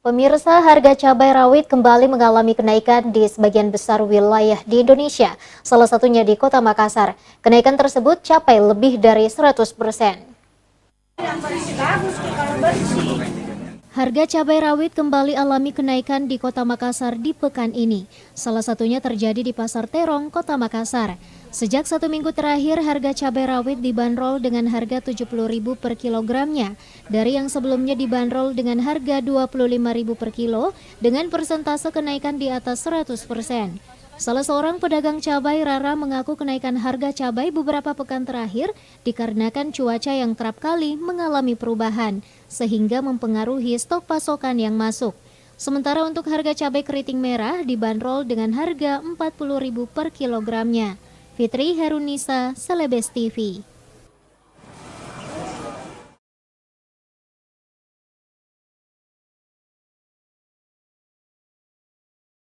Pemirsa, harga cabai rawit kembali mengalami kenaikan di sebagian besar wilayah di Indonesia, salah satunya di Kota Makassar. Kenaikan tersebut capai lebih dari 100%. Harga cabai rawit kembali alami kenaikan di Kota Makassar di pekan ini. Salah satunya terjadi di Pasar Terong, Kota Makassar. Sejak 1 minggu terakhir, harga cabai rawit dibanderol dengan harga Rp70.000 per kilogramnya, dari yang sebelumnya dibanderol dengan harga Rp25.000 per kilo, dengan persentase kenaikan di atas 100%. Salah seorang pedagang cabai, Rara, mengaku kenaikan harga cabai beberapa pekan terakhir dikarenakan cuaca yang kerap kali mengalami perubahan, sehingga mempengaruhi stok pasokan yang masuk. Sementara untuk harga cabai keriting merah dibanderol dengan harga Rp40.000 per kilogramnya. Fitri Herunisa, Celebes TV.